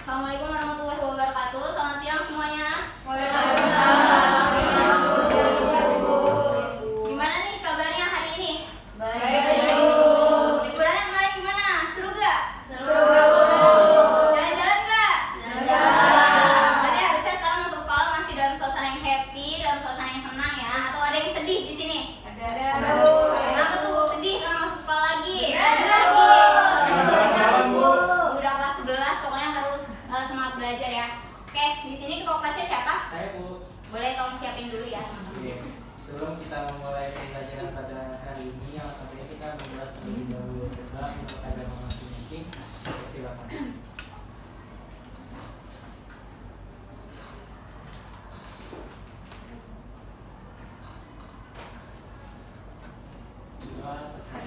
Assalamualaikum warahmatullahi wabarakatuh. Selamat siang semuanya. Waalaikumsalam. Gimana nih kabarnya hari ini? Baik. Liburannya kemarin gimana? Seru gak? Seru. Jalan-jalan gak? Jalan. Berarti harusnya sekarang masuk sekolah masih dalam suasana yang happy, dalam suasana yang senang ya? Atau ada yang sedih di sini? Ada. Kenapa tuh sedih karena masuk sekolah lagi? Udah kelas 11 pokoknya harus semangat belajar ya. Oke, di sini ketua kelasnya siapa? Saya Bu. Boleh tolong siapin dulu ya teman-teman. Sebelum kita memulai pembelajaran pada hari ini, yang tentunya kita membahas terlebih dahulu tentang untuk agama masing-masing. Silakan. Selesai.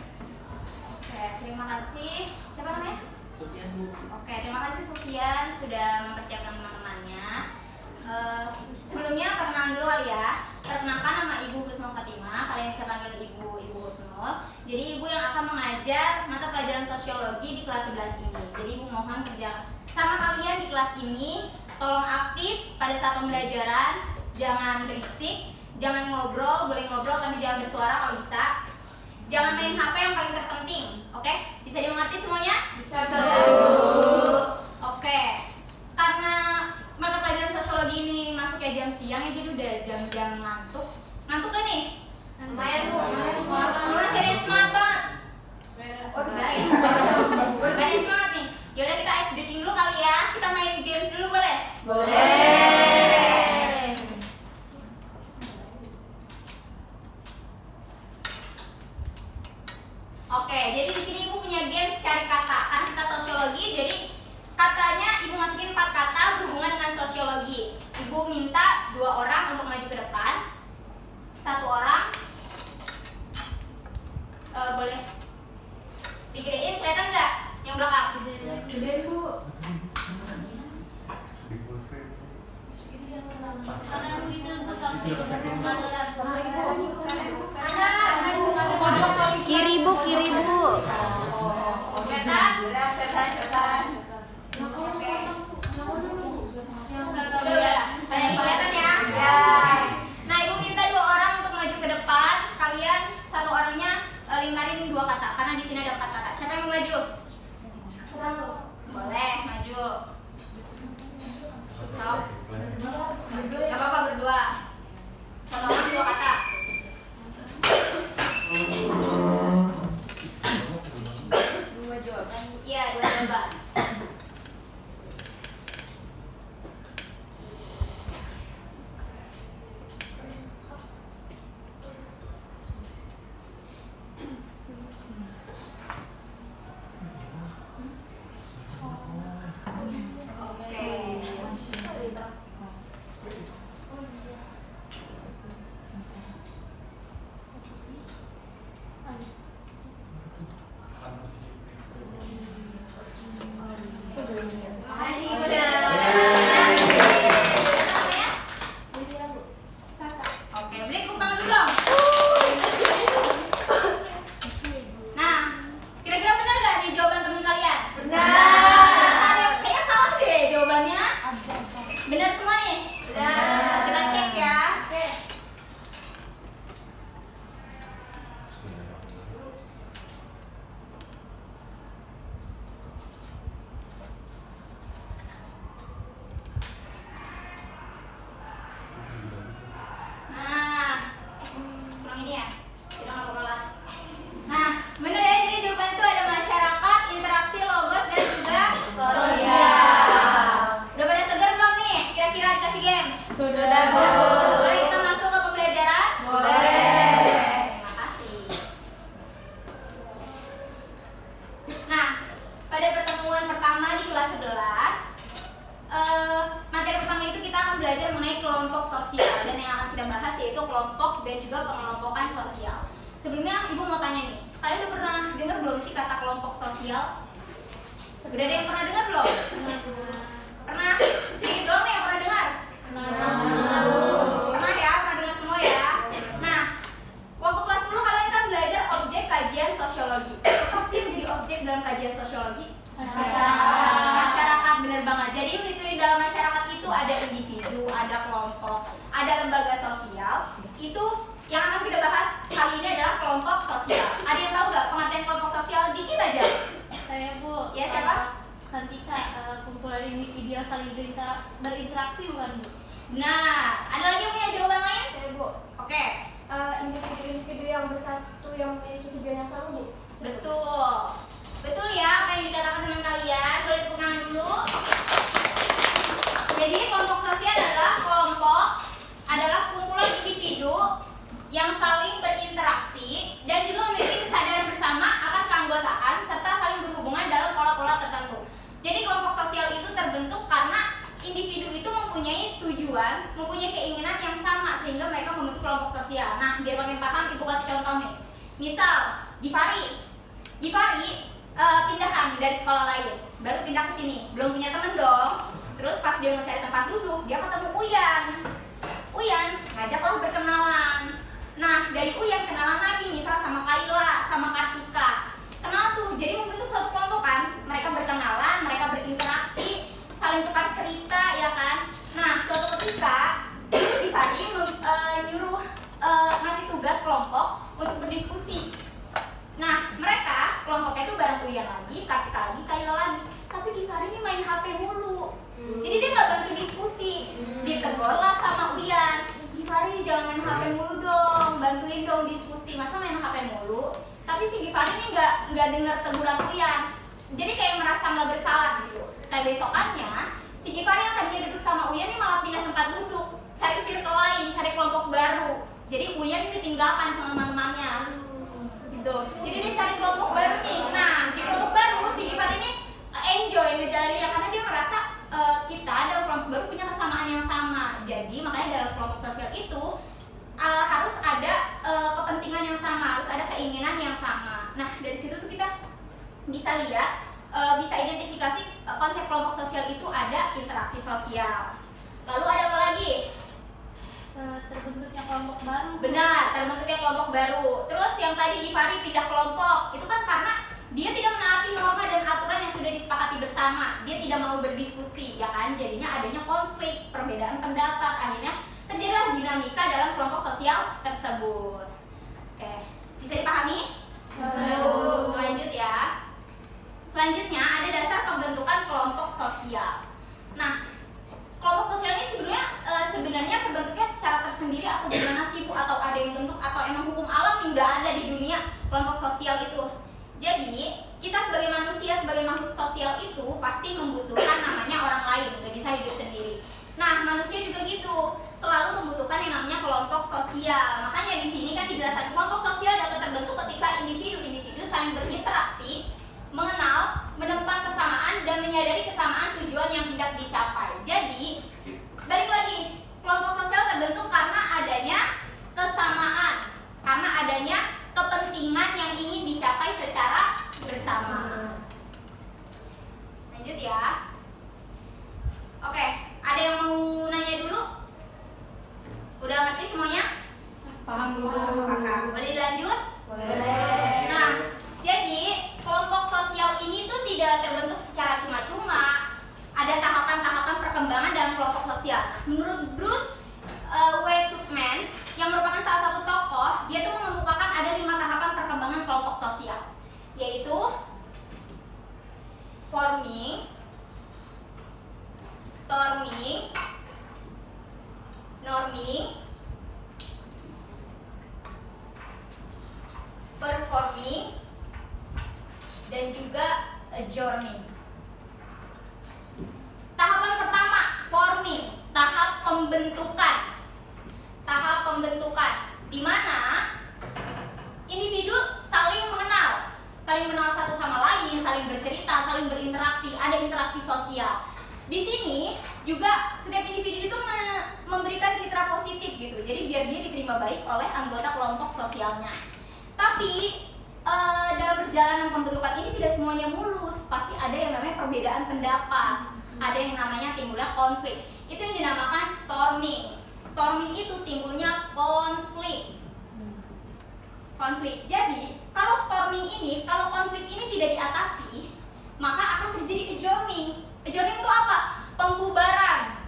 Oke, terima kasih. Siapa namanya? Sufyan Bu. Oke, terima kasih Sufyan sudah mempersiapkan teman-temannya. Sebelumnya perkenalan dulu kali ya. Perkenalkan, nama Ibu Husnul Fatimah. Kalian bisa panggil Ibu Husnul. Jadi Ibu yang akan mengajar mata pelajaran sosiologi di kelas 11 ini. Jadi Ibu mohon kerja sama kalian di kelas ini. Tolong aktif pada saat pembelajaran. Jangan berisik, jangan ngobrol, boleh ngobrol tapi jangan bersuara kalau bisa. Jangan main HP yang paling terpenting. Oke? Bisa dimengerti semuanya? Bisa. Oke, karena mata pelajaran sosiologi ini masuknya jam siang ya, jadi udah jam-jam ngantuk. Ngantuk gak nih? Lumayan Bu. Masih ada yang semangat banget? Waduh, Gak ada yang semangat nih? Yaudah kita ice breaking dulu kali ya. Kita main games dulu boleh? Boleh. Oke, jadi di sini Ibu punya games cari kata. Kan kita sosiologi, jadi katanya Ibu masukin 4 kata berhubungan dengan sosiologi. Ibu minta 2 orang untuk maju ke depan. 1 orang boleh digedein, kelihatan nggak yang belakang? Gedein Bu. Kiri Bu. Kelihatan? Oke. Udah. Banyak kelihatan ya? Ya. Nah, Ibu minta 2 orang untuk maju ke depan. Kalian 1 orangnya lingkarin 2 kata karena di sini ada 4 kata. Siapa yang mau maju? Boleh maju. Sok. Gak apa-apa berdua. 1 orang 2 kata. Dua jawaban. Iya, 2 jawaban. Makasih udah. Oke, beri tepuk tangan dulu dong. Nah, kira-kira benar gak nih jawaban temen kalian? Benar. Kayaknya salah deh jawabannya. Benar semua nih? Benar. Kita cek ya. Nah, kurang ini ya? Tidak apa-apa lah. Nah, benar ya, jadi jawaban itu ada masyarakat, interaksi, logos, dan juga Sosial. Udah pada segar belum nih? Kira-kira dikasih game? Sudah Bu. Boleh kita masuk ke pembelajaran? Boleh. Terima kasih. Nah, pada pertemuan pertama di kelas 11, materi pertama itu kita akan belajar mengenai kelompok sosial, dan yang akan kita bahas yaitu kelompok dan juga pengelompokan sosial. Sebelumnya Ibu mau tanya nih, kalian udah pernah dengar belum sih kata kelompok sosial? Udah ada yang pernah dengar belum? Pernah? Sedikit doang nih yang pernah dengar? Pernah ya? Pernah dengar semua ya? Nah, waktu kelas 10 kalian kan belajar objek kajian sosiologi. Apa sih yang jadi objek dalam kajian sosiologi? Masyarakat, bener banget. Jadi Ya, siapa? Santika, kumpulan individu yang saling berinteraksi bukan Bu? Nah, ada lagi yang punya jawaban lain? Ya, Bu. Oke, Individu-individu yang bersatu yang memiliki tujuan yang sama, Bu. betul. Betul ya apa yang dikatakan teman kalian. Boleh tepuk tangan dulu. Jadi kelompok sosial adalah kumpulan individu yang saling berinteraksi dan juga memiliki kesadaran bersama akan keanggotaan serta saling berhubungan dalam pola-pola tertentu. Jadi kelompok sosial itu terbentuk karena individu itu mempunyai tujuan, mempunyai keinginan yang sama sehingga mereka membentuk kelompok sosial. Nah, biar makin paham, Ibu kasih contoh nih. Misal, Gifari pindahan dari sekolah lain, baru pindah ke sini, belum punya temen dong. Terus pas dia mau cari tempat duduk, dia ketemu Uyan, ngajaklah berkenalan. Nah, dari Uyan kenalan lagi, misal sama Kaila, sama Kartika. Kenal tuh, jadi membentuk suatu kelompok kan. Mereka berkenalan, mereka berinteraksi, saling tukar cerita, ya kan. Nah, suatu ketika Gifari nyuruh ngasih tugas kelompok untuk berdiskusi. Nah, mereka kelompoknya itu bareng Uyan lagi, Kartika lagi, Kaila lagi. Tapi Gifari ini main HP mulu. Jadi dia nggak bantu diskusi. Ditegurlah sama Uyan. Gifari jangan main HP mulu dong, bantuin dong diskusi. Masa main HP mulu? Tapi si Gifari ini nggak dengar teguran Uyan. Jadi kayak merasa nggak bersalah gitu. Kayak besokannya, si Gifari yang tadinya duduk sama Uyan ini malah pindah tempat duduk, cari circle lain, cari kelompok baru. Jadi Uyan ditinggalkan sama teman-temannya. Gitu. Jadi dia cari kelompok baru nih. Nah, di kelompok baru si Gifari ini enjoy ngejalaninnya karena dia merasa kita dalam kelompok baru punya kesamaan yang sama. Jadi makanya dalam kelompok sosial itu harus ada kepentingan yang sama, harus ada keinginan yang sama. Nah, dari situ tuh kita bisa lihat, bisa identifikasi konsep kelompok sosial itu ada interaksi sosial. Lalu ada apa lagi? Terbentuknya kelompok baru. Benar, terbentuknya kelompok baru. Terus yang tadi Gifari pindah kelompok, itu kan karena dia tidak menaati norma dan aturan yang sudah disepakati bersama. Dia tidak mau berdiskusi, ya kan? Jadinya adanya konflik, perbedaan pendapat. Akhirnya terjadilah dinamika dalam kelompok sosial tersebut. Oke, bisa dipahami? Lanjut ya. Selanjutnya ada dasar pembentukan kelompok sosial. Nah, kelompok sosial ini sebenarnya terbentuknya secara tersendiri atau gimana sih Bu? Atau ada yang bentuk atau emang hukum alam yang udah ada di dunia kelompok sosial itu? Jadi kita sebagai manusia, sebagai makhluk sosial itu pasti membutuhkan namanya orang lain, nggak bisa hidup sendiri. Nah, manusia juga gitu, selalu membutuhkan yang namanya kelompok sosial. Makanya di sini kan dijelaskan kelompok sosial dapat terbentuk ketika individu-individu saling berinteraksi, mengenal, menemukan kesamaan dan menyadari kesamaan tujuan yang hendak dicapai. Jadi, balik lagi, kelompok sosial terbentuk karena adanya kesamaan, karena adanya kepentingan yang ingin dicapai secara bersama. Lanjut ya. Oke, ada yang mau nanya dulu? Udah ngerti semuanya? Paham Bu? Paham. Boleh lanjut? Boleh. Nah, jadi kelompok sosial ini tuh tidak terbentuk secara cuma-cuma. Ada tahapan-tahapan perkembangan dalam kelompok sosial. Menurut Bruce W. Tuchman, yang merupakan salah satu tokoh, dia tuh mengemukakan ada 5 tahapan perkembangan kelompok sosial, yaitu forming, storming, norming, performing, dan juga adjourning. Tahapan pertama, forming, tahap pembentukan. Tahap pembentukan di mana individu saling mengenal satu sama lain, saling bercerita, saling berinteraksi, ada interaksi sosial. Di sini juga setiap individu itu memberikan citra positif gitu. Jadi biar dia diterima baik oleh anggota kelompok sosialnya. Tapi dalam perjalanan pembentukan ini tidak semuanya mulus, pasti ada yang namanya perbedaan pendapat, ada yang namanya timbulnya konflik. Itu yang dinamakan storming. Storming itu timbulnya konflik. Jadi kalau konflik ini tidak diatasi, maka akan terjadi adjourning. Adjourning itu apa? Pembubaran,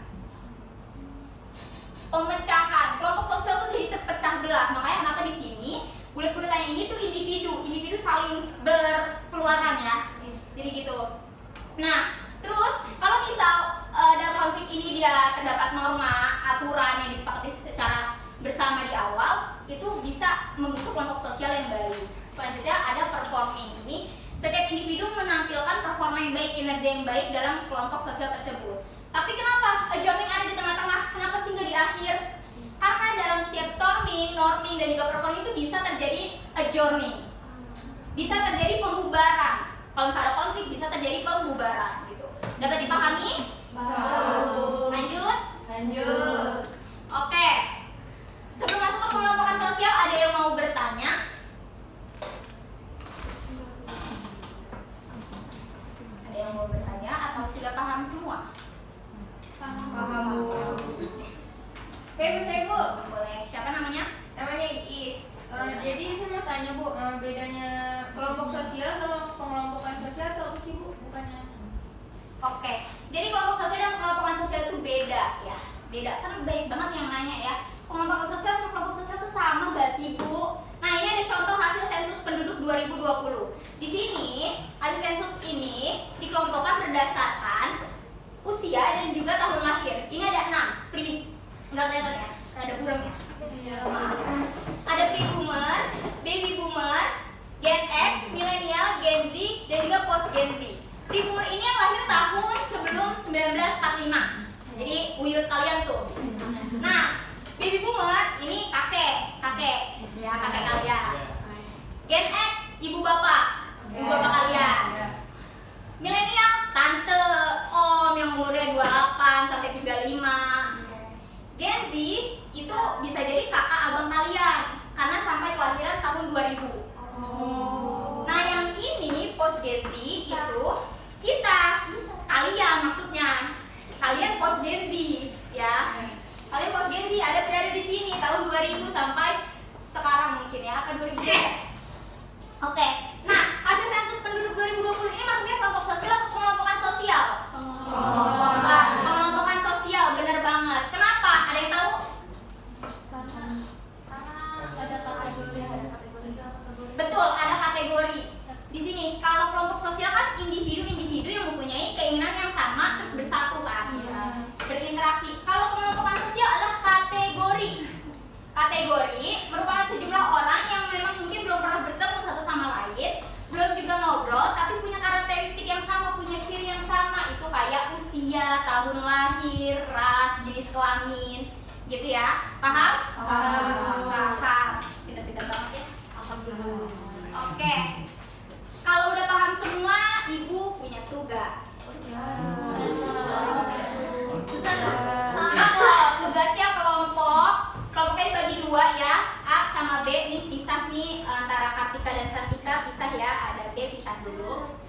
pemecahan. Kelompok sosial itu jadi terpecah belah. Makanya kenapa di sini kulit-kulit yang ini tuh individu saling berkeluaran ya. Jadi gitu. Nah, terus kalau misal dalam konflik ini dia terdapat norma, aturan yang disepakati secara bersama di awal, itu bisa membentuk kelompok sosial yang baik. Selanjutnya ada performing. Ini setiap individu menampilkan performa yang baik, kinerja yang baik dalam kelompok sosial tersebut. Tapi kenapa adjourning ada di tengah-tengah? Kenapa sih nggak di akhir? Karena dalam setiap storming, norming, dan juga performing itu bisa terjadi adjourning. Bisa terjadi pembubaran. Kalau misalnya ada konflik bisa terjadi pembubaran gitu. Dapat dipahami? Lanjut? Lanjut. Oke. Sebelum masuk ke pengelompokan sosial, ada yang mau bertanya? Ada yang mau bertanya atau sudah paham semua? Paham, Bu. Saya Bu. Boleh. Siapa namanya? Namanya Iis. Jadi saya mau tanya Bu, bedanya kelompok sosial sama pengelompokan sosial atau apa sih Bu? Bukannya sama? Oke. Jadi kelompok sosial dan pengelompokan sosial itu beda ya. Beda. Karena baik banget yang nanya ya. Pengelompokan sosial sama kelompok sosial itu sama gak sih Bu? Nah ini ada contoh hasil sensus penduduk 2020. Di sini hasil sensus ini dikelompokkan berdasarkan usia dan juga tahun lahir. Ini ada 6. Nggak kelihatan ya? Ada buram ya? Ada pre-boomer, baby boomer, Gen X, milenial, Gen Z, dan juga post Gen Z. Pre-boomer ini yang lahir tahun sebelum 1945. Jadi uyut kalian tuh. Nah, baby boomer ini kakek ya, kakek kalian. Gen X ibu bapak kalian. Milenial tante, om yang umurnya 28 sampai 35. Gen Z itu bisa jadi kakak abang kalian karena sampai kelahiran tahun 2000. Nah yang ini post Gen Z itu kita, kalian maksudnya, kalian post Gen Z ya. Kalian post Gen Z berada di sini tahun 2000 sampai sekarang mungkin ya, apa 2012. Oke, nah hasil sensus penduduk 2020 ini maksudnya kelompok sosial atau pengelompokan sosial? Pengelompokan sosial, benar banget. Kenapa? Ada yang tahu? Ada kategori. Betul, ada kategori. Di sini kalau kelompok sosial kan individu-individu yang mempunyai keinginan yang sama terus bersatu kan, berinteraksi. Kalau pengelompokan sosial adalah kategori. Kategori merupakan sejumlah orang yang memang mungkin belum pernah bertemu satu sama lain, belum juga ngobrol, tapi punya karakteristik yang sama, punya ciri yang sama. Itu kayak usia, tahun lahir, ras, jenis kelamin, gitu ya. Paham? Paham. Tidak banget ya. Alhamdulillah. Oke. Kalau udah paham semua, ibu punya tugas. Tugasnya kelompoknya dibagi 2 ya. A sama B nih pisah nih, antara Kartika dan Santika pisah ya. Ada B pisah dulu.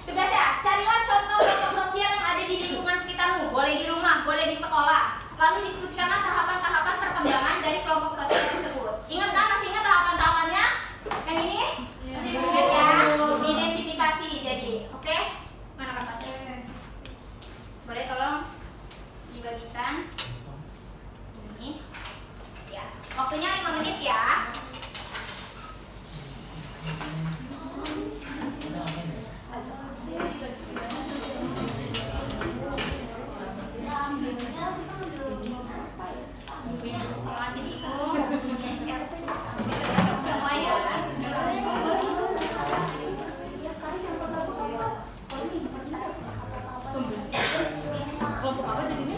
Tugasnya carilah contoh kelompok sosial yang ada di lingkungan sekitarmu. Boleh di rumah, boleh di sekolah. Lalu diskusikanlah tahapan-tahapan perkembangan dari kelompok sosial tersebut. Ingat kan? Masih ingat tahapan-tahapannya? Yang ini? Ingat ya? Identifikasi jadi. Oke? Mana kertasnya? Boleh tolong dibagikan. Ini. Ya. Waktunya 5 menit ya. Masih bingung? Semua ya. Kelompok apa jadinya?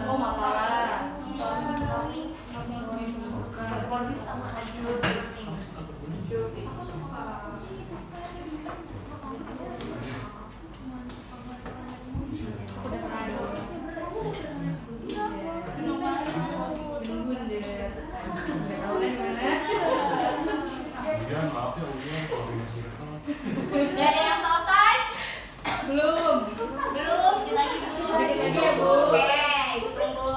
Oh masalah. Sama Udah ada yang selesai? belum. Belum? Lagi Bu. Lagi ya, Bu. Oke, Ibu tunggu.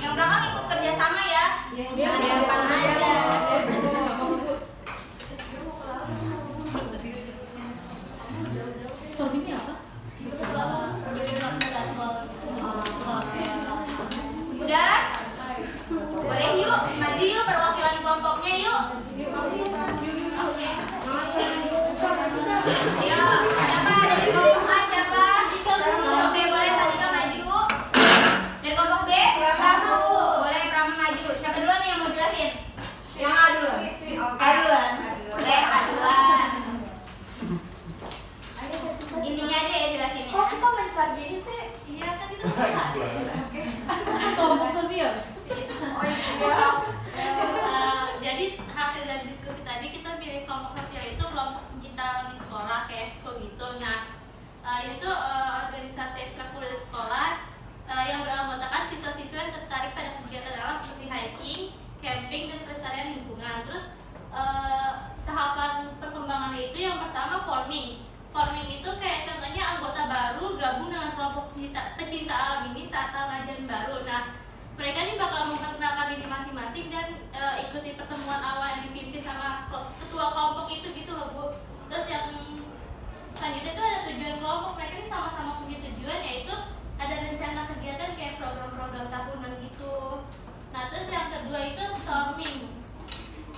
Yang belakang ikut kerjasama ya. Jangan di depan aja. Stormingnya apa? Udah? kelompoknya yuk. Ayo, siapa dari kelompok A siapa? Oke, boleh Satika maju. Dari kelompok B? Pramu. Boleh Pramu maju. Siapa duluan nih yang mau jelasin? Yang A duluan. Aduan. Boleh aduan. Intinya aja ya jelasinnya. Kok kita mencar gini sih? Iya kan itu sama. Kelompok sosial. Oh iya. Jadi hasil dari diskusi tadi kita pilih kelompok sosial itu kelompok kita di sekolah kayak ekskul gitu. Nah ini tuh organisasi ekstrakurikuler sekolah yang beranggotakan siswa-siswa yang tertarik pada kegiatan alam seperti hiking, camping, dan pelestarian lingkungan. Terus tahapan perkembangannya itu yang pertama forming. Forming itu kayak contohnya anggota baru gabung dengan kelompok pecinta alam ini saat rajin baru. Nah, mereka ini bakal memperkenalkan diri masing-masing dan ikuti pertemuan awal yang dipimpin sama ketua kelompok itu gitu loh Bu. Terus yang selanjutnya itu ada tujuan kelompok. Mereka ini sama-sama punya tujuan, yaitu ada rencana kegiatan kayak program-program tahunan gitu. Nah, terus yang kedua itu storming.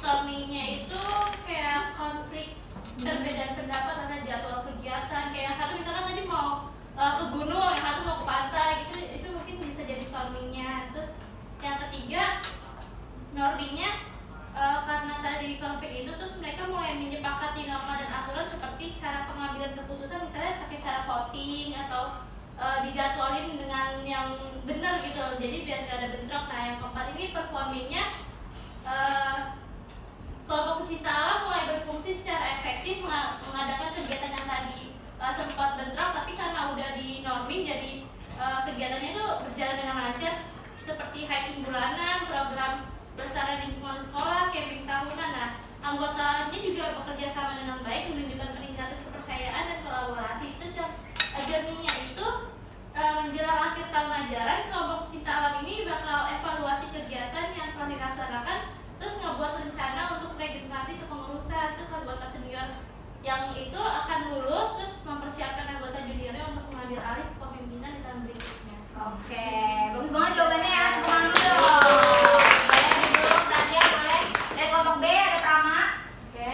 Stormingnya itu kayak konflik perbedaan pendapat tentang jadwal kegiatan. Kayak yang satu misalkan tadi mau ke gunung, yang satu mau ke pantai gitu, itu mungkin bisa jadi stormingnya. Terus yang ketiga normingnya, karena tadi konflik itu terus mereka mulai menyepakati norma dan aturan seperti cara pengambilan keputusan, misalnya pakai cara voting atau dijadwalin dengan yang benar gitu, jadi biar gak ada bentrok. Nah yang keempat ini performingnya, kelompok pecinta alam mulai berfungsi secara efektif mengadakan kegiatan yang tadi sempat bentrok, tapi karena udah di norming jadi kegiatannya itu berjalan dengan lancar, seperti hiking bulanan, program pelestarian lingkungan sekolah, camping tahunan. Nah, anggotanya juga bekerja sama dengan baik, menunjukkan peningkatan kepercayaan dan kolaborasi. Terus yang journey-nya itu menjelang akhir tahun ajaran, kelompok pecinta alam ini bakal evaluasi kegiatan yang telah dilaksanakan, terus ngebuat rencana untuk regenerasi kepengurusan. Terus anggota senior yang itu akan lulus, terus mempersiapkan anggota juniornya untuk mengambil alih kepemimpinan di tahun berikutnya. Oke, bagus banget jawabannya ya. Tepuk tangan dulu dong. Boleh duduk, Nadia, boleh. Dari kelompok B ada Prama. Oke.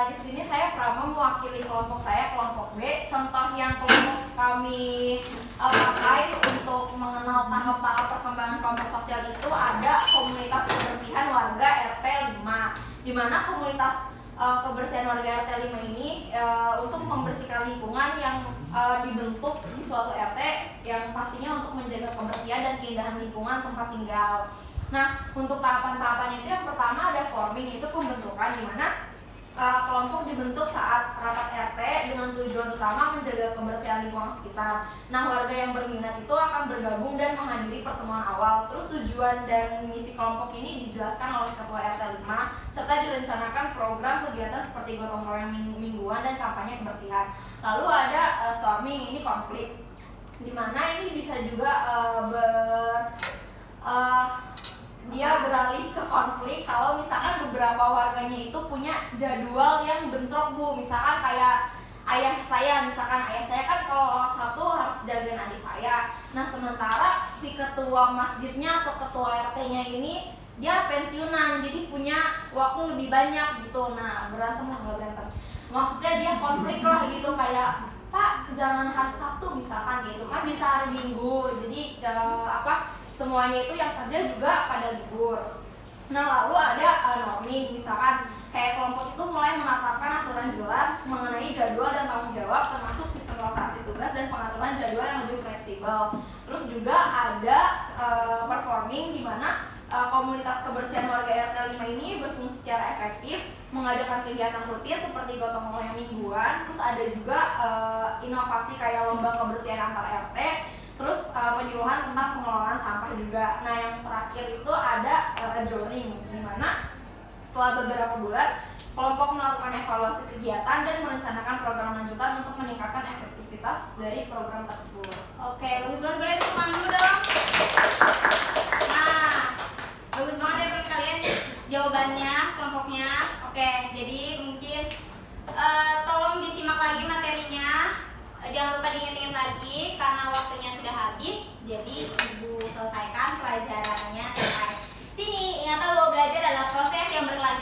Di sini saya Prama mewakili kelompok saya, kelompok B. Contoh yang kelompok kami pakai untuk mengenal tahap-tahap perkembangan kelompok sosial itu ada komunitas kebersihan warga RT 5, di mana komunitas kebersihan warga RT 5 ini untuk membersihkan lingkungan yang dibentuk di suatu RT yang pastinya untuk menjaga kebersihan dan keindahan lingkungan tempat tinggal. Nah, untuk tahapan-tahapannya itu yang pertama ada forming, itu pembentukan, di mana kelompok dibentuk saat rapat RT dengan tujuan utama menjaga kebersihan lingkungan sekitar. Nah, warga yang berminat itu akan bergabung dan menghadiri pertemuan awal. Terus tujuan dan misi kelompok ini dijelaskan oleh ketua RT 5 serta direncanakan program kegiatan seperti gotong royong mingguan dan kampanye kebersihan. Lalu ada storming, ini konflik, di mana ini bisa juga dia beralih ke konflik kalau misalkan beberapa warganya itu punya jadwal yang bentrok Bu. Misalkan kayak ayah saya kan kalau satu harus jagain adik saya. Nah sementara si ketua masjidnya atau ketua RT-nya ini dia pensiunan, jadi punya waktu lebih banyak gitu. Nah berantem lah, nggak berantem, maksudnya dia konflik lah gitu, kayak Pak jangan hari Sabtu misalkan gitu kan, bisa hari Minggu. Jadi semuanya itu yang kerja juga pada libur. Nah lalu ada norming, misalkan kayak kelompok itu mulai menetapkan aturan jelas mengenai jadwal dan tanggung jawab, termasuk sistem rotasi tugas dan pengaturan jadwal yang lebih fleksibel. Terus juga ada performing, di mana komunitas kebersihan warga RT 5 ini berfungsi secara efektif mengadakan kegiatan rutin seperti gotong royong mingguan. Terus ada juga inovasi kayak lomba kebersihan antar RT. Terus penyuluhan tentang pengelolaan sampah juga. Nah yang terakhir itu ada adjourning, di mana setelah beberapa bulan kelompok melakukan evaluasi kegiatan dan merencanakan program lanjutan untuk meningkatkan efektivitas dari program tersebut. Oke, bagus banget. Boleh tepuk tangan dulu dong. Nah, bagus banget ya buat kalian jawabannya, kelompoknya. Oke, jadi mungkin tolong disimak lagi materinya. Jangan lupa diingat-ingat lagi karena waktunya sudah habis. Jadi Ibu selesaikan pelajarannya sampai Sini, ingatlah bahwa belajar adalah proses yang berkelanjutan.